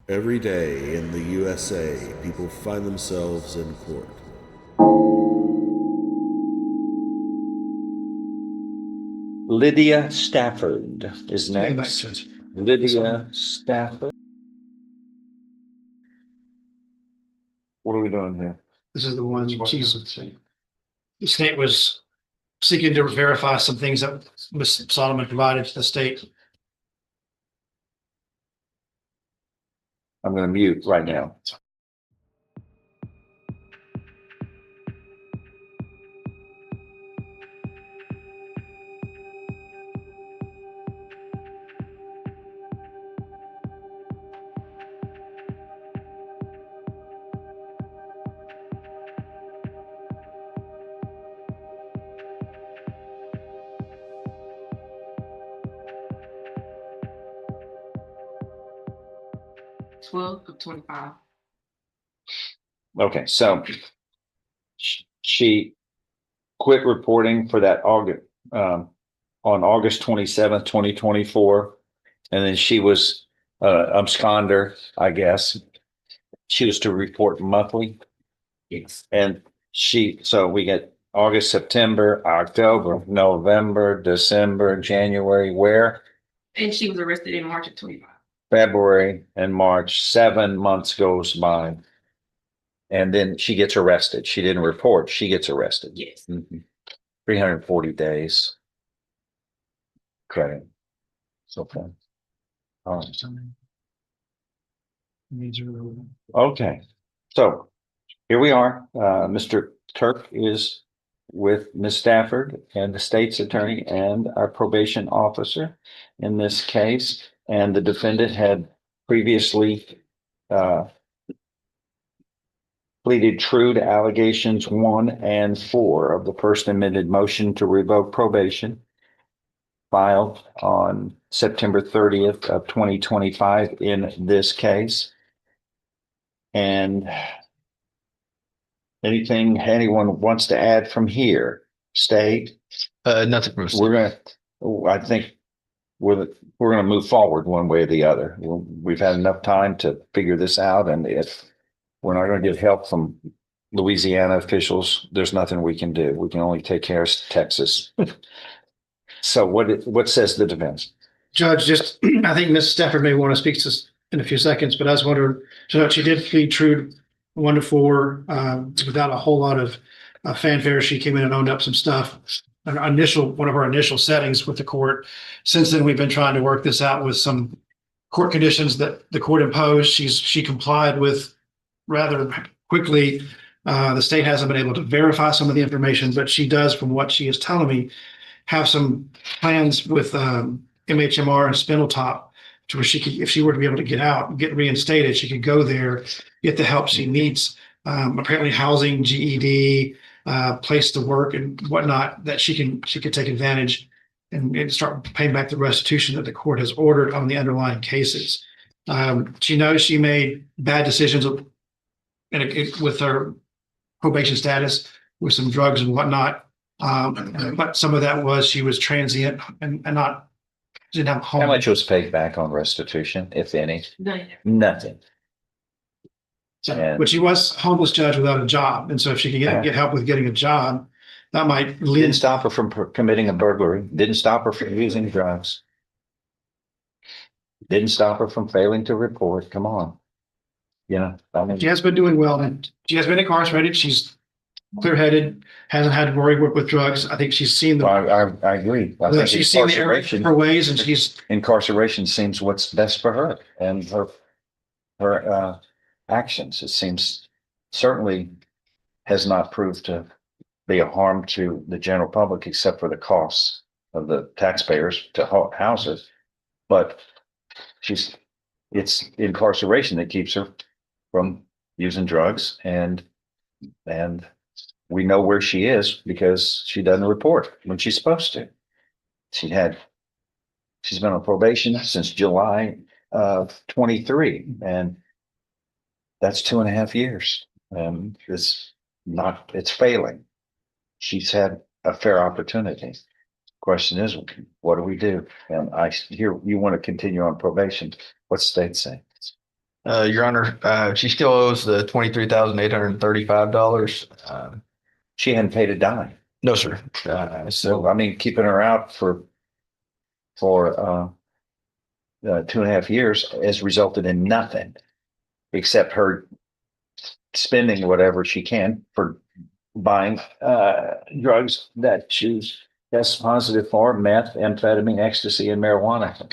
Every day in the USA, people find themselves in court. Lydia Stafford is next. Judge. Lydia Stafford. What are we doing here? This is the one the state was seeking to verify some things that Ms. Solomon provided to the state. I'm going to mute right now. Okay, so she quit reporting for that August on August 27th, 2024. And then she was absconder, I guess. She was to report monthly. Yes. And so we get August, September, October, November, December, January, where? And she was arrested in March of 25. February and March, 7 months goes by. And then she gets arrested. She didn't report. She gets arrested. Yes. 340 days. Credit. So far. All right. Okay. So here we are. Mr. Turk is with Ms. Stafford and the state's attorney and our probation officer in this case. And the defendant had previously pleaded true to allegations 1 and 4 of the first amended motion to revoke probation filed on September 30th of 2025 in this case. And anyone wants to add from here? State? Nothing from I think we're going to move forward one way or the other. We've had enough time to figure this out, and if we're not going to get help from Louisiana officials, there's nothing we can do. We can only take care of Texas. So what says the defense? Judge, just, I think Ms. Stafford may want to speak to us in a few seconds, but I was wondering, so she did plead true 1 to 4 without a whole lot of fanfare. She came in and owned up some stuff. One of our initial settings with the court. Since then, we've been trying to work this out with some court conditions that the court imposed. She complied with rather quickly. The state hasn't been able to verify some of the information, but she does, from what she is telling me, have some plans with MHMR and Spindletop to where she could, if she were to be able to get out and get reinstated, she could go there, get the help she needs. Apparently housing, GED, place to work and whatnot, that she could take advantage and start paying back the restitution that the court has ordered on the underlying cases. She knows she made bad decisions with her probation status, with some drugs and whatnot. But some of that was she was transient and didn't have a home. How much was paid back on restitution, if any? Nothing. So, but she was homeless, judge, without a job. And so if she could get help with getting a job, that might lead. Didn't stop her from committing a burglary. Didn't stop her from using drugs. Didn't stop her from failing to report. Come on. I mean, She has been doing well, and she has been incarcerated. She's clear-headed, hasn't had to worry with drugs. I think she's seen the. I agree. I think she's seen the error of her ways, and incarceration seems what's best for her and her actions. It seems certainly has not proved to be a harm to the general public, except for the costs of the taxpayers to house her. But it's incarceration that keeps her from using drugs, and we know where she is because she doesn't report when she's supposed to. She's been on probation since July of 23, and that's 2.5 years. It's failing. She's had a fair opportunity. Question is, what do we do? And I hear you want to continue on probation. What's the state say? Your Honor, she still owes the $23,835. She hadn't paid a dime. No, sir. So, I mean, keeping her out for 2.5 years has resulted in nothing except her spending whatever she can for buying drugs that she's test positive for: meth, amphetamine, ecstasy, and marijuana.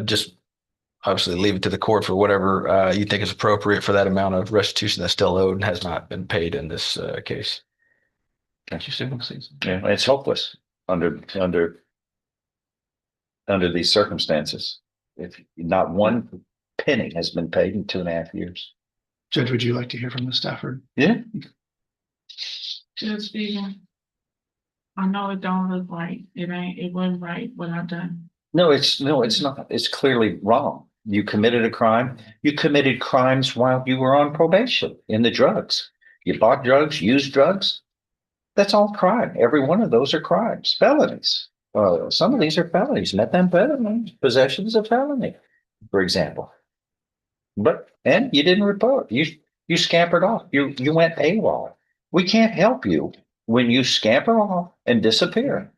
Just obviously leave it to the court for whatever you think is appropriate for that amount of restitution that's still owed and has not been paid in this case. Can't you see what I'm saying? Yeah, it's hopeless under these circumstances. If not one penny has been paid in 2.5 years. Judge, would you like to hear from Ms. Stafford? Yeah. Judge Stephen, I know it don't look right. It wasn't right what I done. No, it's not. It's clearly wrong. You committed a crime. You committed crimes while you were on probation in the drugs. You bought drugs, used drugs. That's all crime. Every one of those are crimes, felonies. Some of these are felonies. Methamphetamine possession is a felony, for example. And you didn't report. You scampered off. You went AWOL. We can't help you when you scamper off and disappear.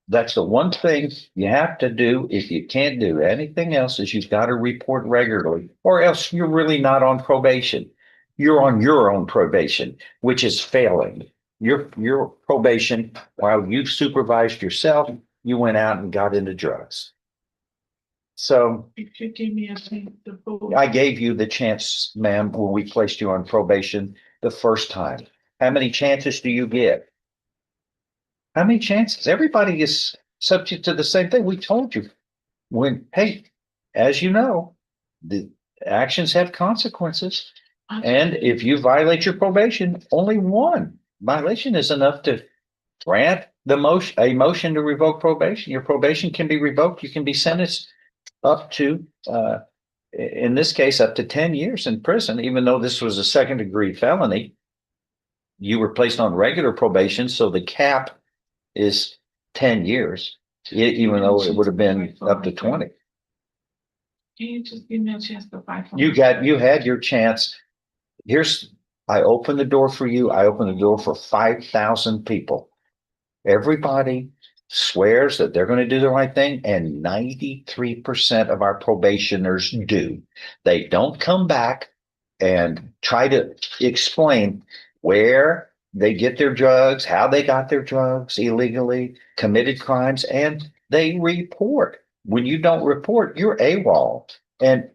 That's the one thing you have to do. If you can't do anything else, is you've got to report regularly, or else you're really not on probation. You're on your own probation, which is failing. Your probation, while you supervised yourself, you went out and got into drugs. So If you give me a chance to prove. I gave you the chance, ma'am, when we placed you on probation the first time. How many chances do you get? How many chances? Everybody is subject to the same thing. We told you hey, as you know, the actions have consequences. And if you violate your probation, only one violation is enough to grant a motion to revoke probation. Your probation can be revoked. You can be sentenced up to, in this case, up to 10 years in prison, even though this was a second-degree felony. You were placed on regular probation, so the cap is 10 years, even though it would have been up to 20. Can you just give me a chance to fight for You had your chance. I opened the door for you. I opened the door for 5,000 people. Everybody swears that they're going to do the right thing, and 93% of our probationers do. They don't come back and try to explain where they get their drugs, how they got their drugs illegally, committed crimes, and they report. When you don't report, you're AWOL. And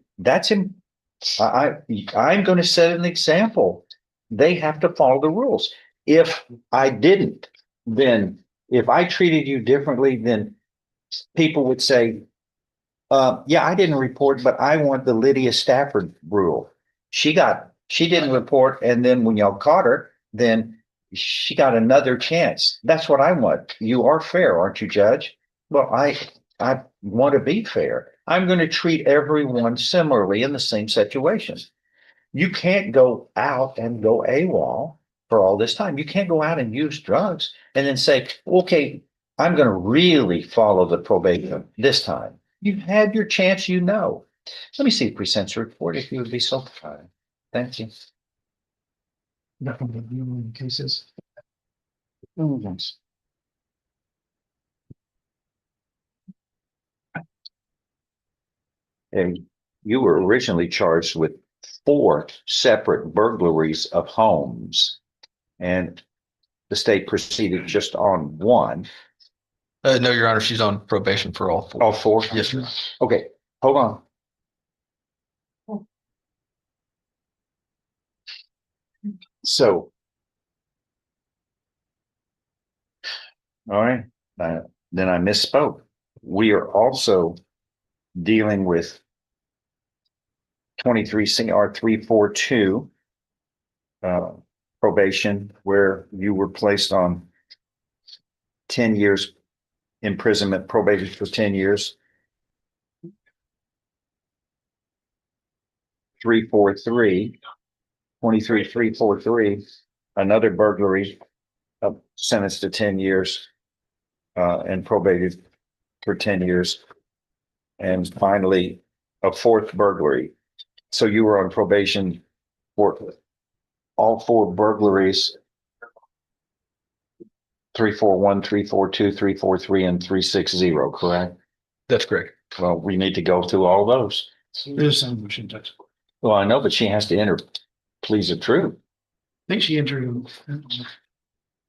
I'm going to set an example. They have to follow the rules. If I didn't, then if I treated you differently, then people would say, yeah, I didn't report, but I want the Lydia Stafford rule. She didn't report. And then when y'all caught her, then she got another chance. That's what I want. You are fair, aren't you, Judge? Well, I want to be fair. I'm going to treat everyone similarly in the same situation. You can't go out and go AWOL for all this time. You can't go out and use drugs and then say, okay, I'm going to really follow the probation this time. You've had your chance, you know. Let me see a pre-sentence report if you would be so kind. Thank you. Nothing but you cases. Oh, yes. And you were originally charged with 4 separate burglaries of homes, and the state proceeded just on one. No, Your Honor, she's on probation for all 4. All 4? Yes, sir. Okay, hold on. So, all right, then I misspoke. We are also dealing with 23 CR 342 probation, where you were placed on 10 years imprisonment, probation for 10 years. 343, 23-343, another burglary, sentenced to 10 years and probated for 10 years. And finally, a fourth burglary. So you were on probation for all four burglaries. 341, 342, 343, and 360, correct? That's correct. Well, we need to go through all those. There's some we shouldn't touch. Well, I know, but she has to enter pleas of truth. I think she entered.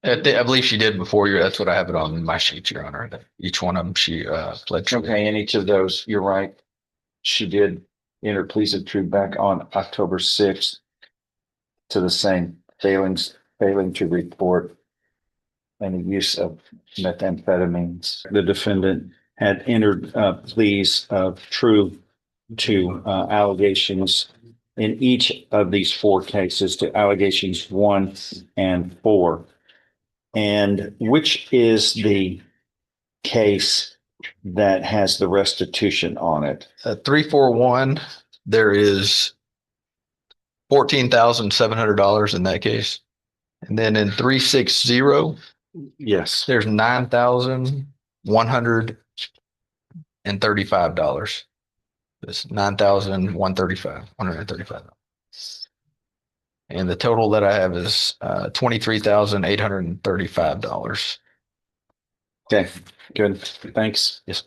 I believe she did before you. That's what I have it on my sheet, Your Honor. That each one of them she pled true. Okay, and each of those, you're right. She did enter pleas of truth back on October 6th to the same failing to report any use of methamphetamines. The defendant had entered pleas of truth to allegations in each of these four cases, to allegations 1 and 4. And which is the case that has the restitution on it? 341, there is $14,700 in that case. And then in 360, Yes. there's $9,135. It's $9,135. And the total that I have is $23,835. Okay, good. Thanks. Yes.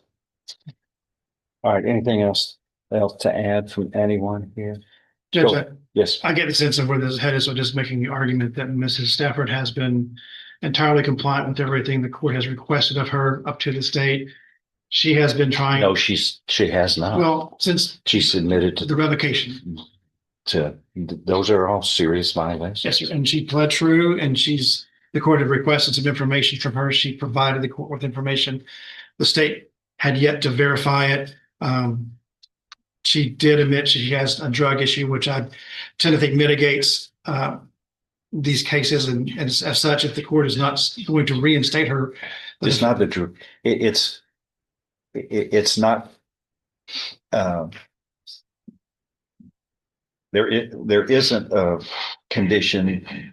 All right, anything else to add from anyone here? Judge, Yes. I get the sense of where this is headed, so just making the argument that Mrs. Stafford has been entirely compliant with everything the court has requested of her up to this date. She has been trying. No, she has not. Well, since She submitted the revocation. those are all serious violations. Yes, sir. And she pled true, and the court had requested some information from her. She provided the court with information. The state had yet to verify it. She did admit she has a drug issue, which I tend to think mitigates these cases. And as such, if the court is not going to reinstate her. It's not the truth. It's not. There isn't a condition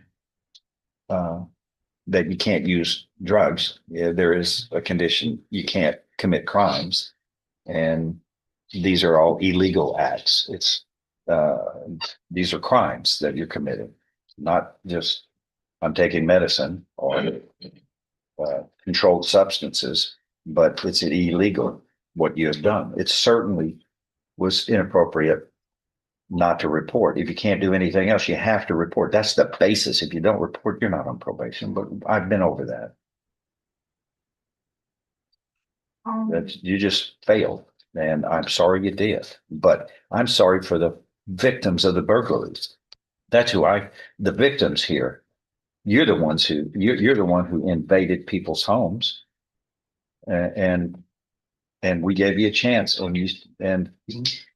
that you can't use drugs. Yeah, there is a condition you can't commit crimes, and these are all illegal acts. These are crimes that you're committing, not just I'm taking medicine or controlled substances, but it's illegal what you have done. It certainly was inappropriate not to report. If you can't do anything else, you have to report. That's the basis. If you don't report, you're not on probation, but I've been over that. That you just failed, and I'm sorry you did, but I'm sorry for the victims of the burglaries. That's the victims here. You're the one who invaded people's homes, and we gave you a chance, and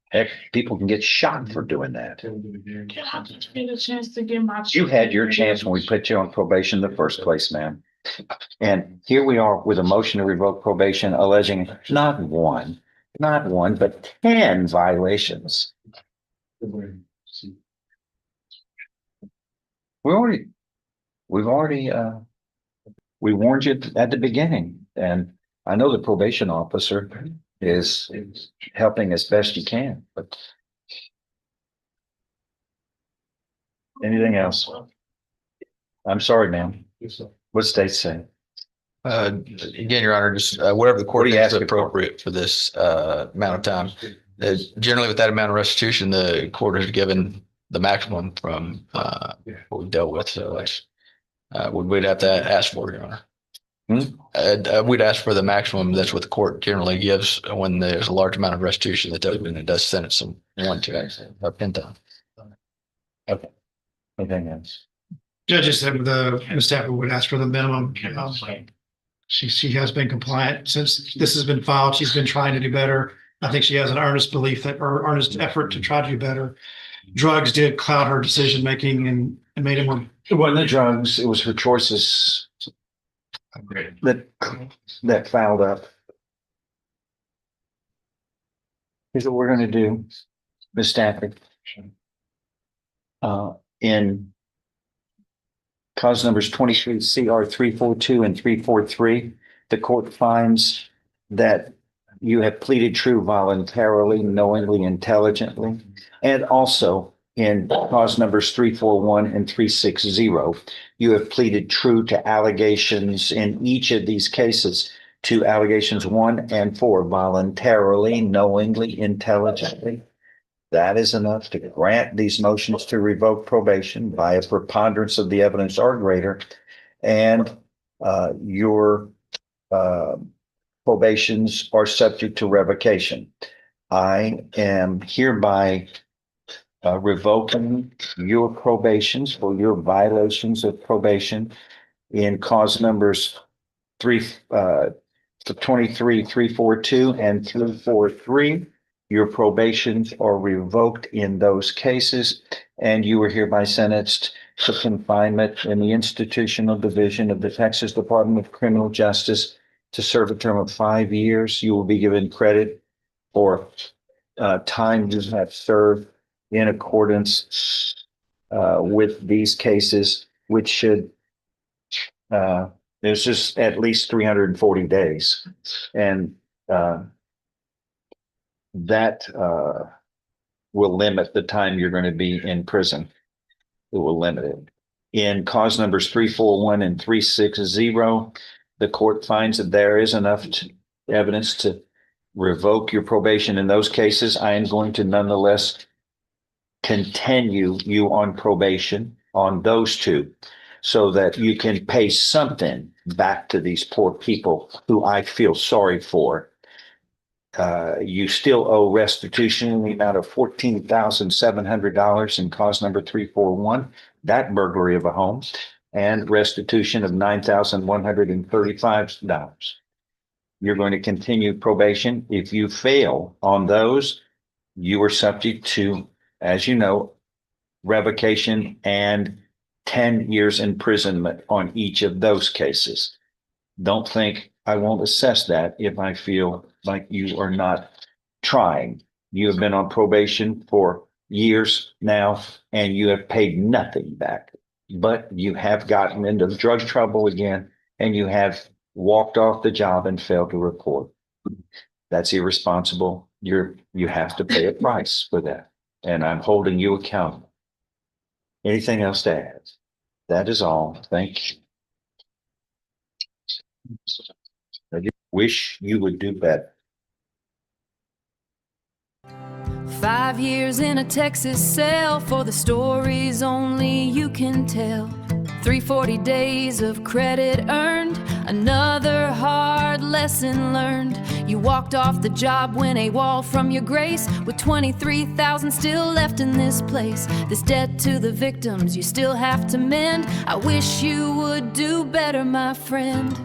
heck, people can get shot for doing that. Can I just get a chance to get my? You had your chance when we put you on probation in the first place, ma'am. And here we are with a motion to revoke probation alleging not one, but 10 violations. We warned you at the beginning, and I know the probation officer is helping as best you can, but anything else? I'm sorry, ma'am. What state say? Again, Your Honor, just whatever the court What are you thinks is asking for? appropriate for this amount of time. Generally, with that amount of restitution, the court has given the maximum from what we dealt with. So that's we'd have to ask for, Your Honor. We'd ask for the maximum. That's what the court generally gives when there's a large amount of restitution that it does sentence someone to a penalty. Okay. Anything else? Judges said Ms. Stafford would ask for the minimum. She has been compliant since this has been filed. She's been trying to do better. I think she has an earnest belief or earnest effort to try to do better. Drugs did cloud her decision making and made it more. It wasn't the drugs. It was her choices that fouled up. Here's what we're going to do, Ms. Stafford. In cause numbers 23 CR 342 and 343, the court finds that you have pleaded true voluntarily, knowingly, intelligently, and also in cause numbers 341 and 360, you have pleaded true to allegations in each of these cases, to allegations 1 and 4, voluntarily, knowingly, intelligently. That is enough to grant these motions to revoke probation by a preponderance of the evidence or greater, and your probations are subject to revocation. I am hereby revoking your probations for your violations of probation in cause numbers 23, 342 and 343. Your probations are revoked in those cases, and you are hereby sentenced to confinement in the institutional division of the Texas Department of Criminal Justice to serve a term of 5 years. You will be given credit for time you have served in accordance with these cases, which should, there's just at least 340 days. And that will limit the time you're going to be in prison. It will limit it. In cause numbers 341 and 360, the court finds that there is enough evidence to revoke your probation in those cases. I am going to nonetheless continue you on probation on those two so that you can pay something back to these poor people who I feel sorry for. You still owe restitution in the amount of $14,700 in cause number 341, that burglary of a home, and restitution of $9,135. You're going to continue probation. If you fail on those, you are subject to, as you know, revocation and 10 years imprisonment on each of those cases. Don't think I won't assess that if I feel like you are not trying. You have been on probation for years now, and you have paid nothing back, but you have gotten into drug trouble again, and you have walked off the job and failed to report. That's irresponsible. You have to pay a price for that, and I'm holding you accountable. Anything else to add? That is all. Thank you. I wish you would do better. 5 years in a Texas cell for the stories only you can tell. 340 days of credit earned, another hard lesson learned. You walked off the job when AWOL from your grace, with 23,000 still left in this place. This debt to the victims you still have to mend. I wish you would do better, my friend.